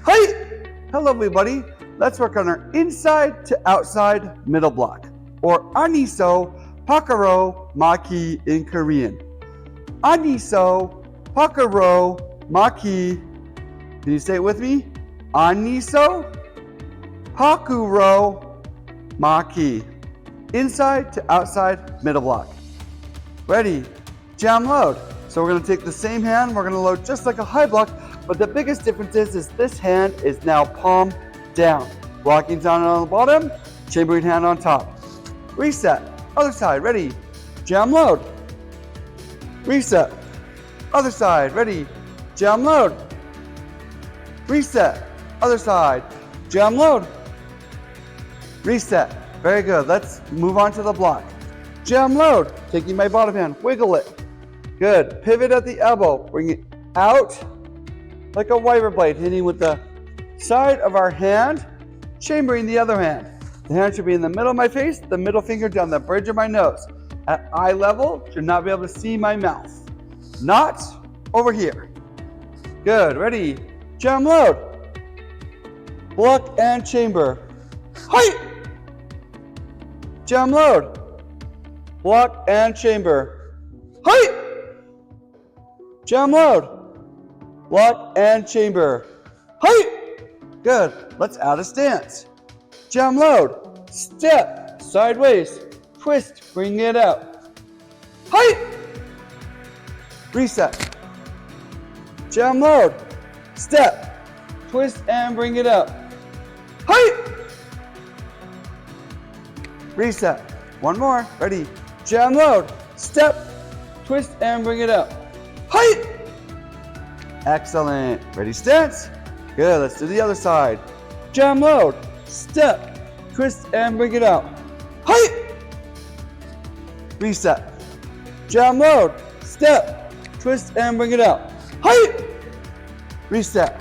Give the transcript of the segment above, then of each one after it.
Hi! Hello everybody. Let's work on our inside to outside middle block, or Ahneso, mahk in Korean. Ahneso, mahk. Can you say it with me? Ahneso, mahk. Inside to outside middle block. Ready? Jam load. So we're going to take the same hand, we're going to load just like a high block, but the biggest difference is this hand is now palm down. Blocking down on the bottom, chambering hand on top. Reset. Other side. Ready? Jam load. Reset. Other side. Ready? Jam load. Reset. Other side. Jam load. Reset. Very good. Let's move on to the block. Jam load. Taking my bottom hand, wiggle it. Good. Pivot at the elbow. Bring it out like a wiper blade, hitting with the side of our hand, chambering the other hand. The hand should be in the middle of my face, the middle finger down the bridge of my nose. At eye level, should not be able to see my mouth. Not over here. Good. Ready? Jam load. Block and chamber. Height. Jam load. Block and chamber. Height. Jam load. Block and chamber. Height. Good. Let's add a stance. Jam load. Step. Sideways. Twist. Bring it out. Height. Reset. Jam load. Step. Twist and bring it out. Height. Reset. One more. Ready. Jam load. Step. Twist and bring it out. Height. Excellent. Ready, stance. Good. Let's do the other side. Jam load. Step. Twist and bring it out. Height. Reset. Jam load. Step. Twist and bring it out. Height. Reset.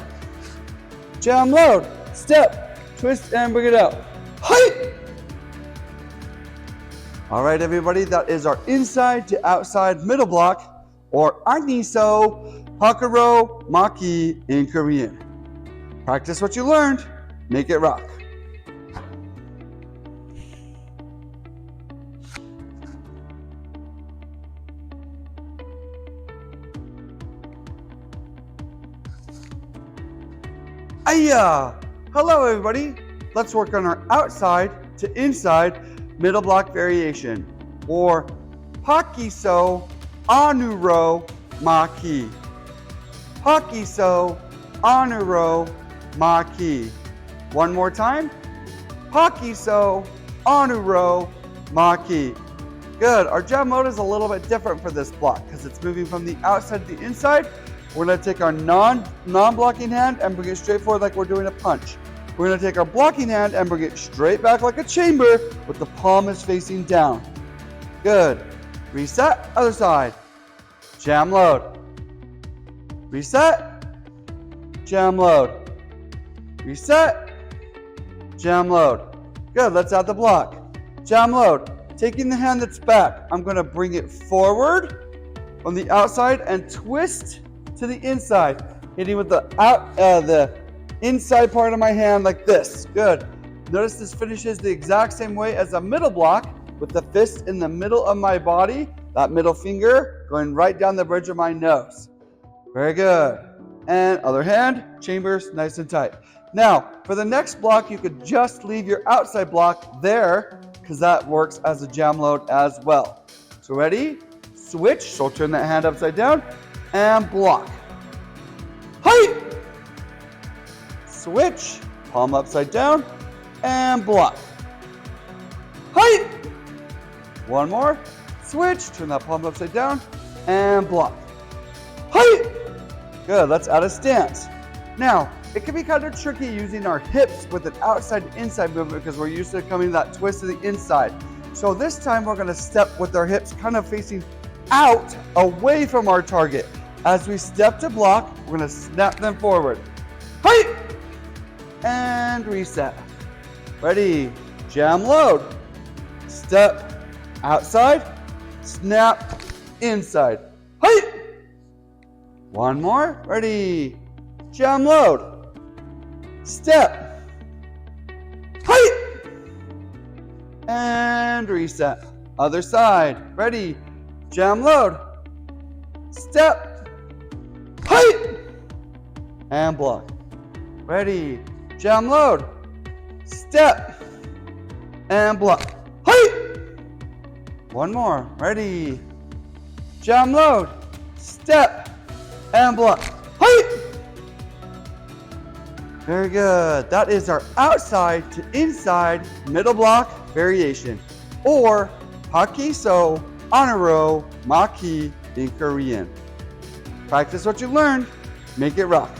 Jam load. Step. Twist and bring it out. Height. All right, everybody. That is our inside to outside middle block, or Ahneso, mahk in Korean. Practice what you learned. Make it rock. Aya! Hello, everybody. Let's work on our outside to inside middle block variation, or Pahkeso, mahk. Pahkeso, mahk. One more time. Pahkeso, mahk. Good. Our jam load is a little bit different for this block because it's moving from the outside to the inside. We're going to take our non-blocking hand and bring it straight forward like we're doing a punch. We're going to take our blocking hand and bring it straight back like a chamber with the palm is facing down. Good. Reset. Other side. Jam load. Reset. Jam load. Reset. Jam load. Good. Let's add the block. Jam load. Taking the hand that's back, I'm going to bring it forward on the outside and twist to the inside, hitting with the inside part of my hand like this. Good. Notice this finishes the exact same way as a middle block, with the fist in the middle of my body, that middle finger going right down the bridge of my nose. Very good. And other hand, chambers nice and tight. Now, for the next block, you could just leave your outside block there because that works as a jam load as well. So ready? Switch. So turn that hand upside down and block. Height. Switch. Palm upside down and block. Height. One more. Switch. Turn that palm upside down and block. Height. Good. Let's add a stance. Now, it can be kind of tricky using our hips with an outside-inside movement because we're used to coming to that twist to the inside. So this time we're going to step with our hips kind of facing out, away from our target. As we step to block, we're going to snap them forward. Height. And reset. Ready. Jam load. Step outside. Snap inside. Height. One more. Ready. Jam load. step, height, and reset. Other side, ready, jam load, step, height, and block. Ready, jam load, step, and block, height. One more, ready, jam load, step, and block, height. Very good. That is our outside to inside middle block variation, or Pahkeso, Ahneso, mahk in Korean. Practice what you learned, make it rock.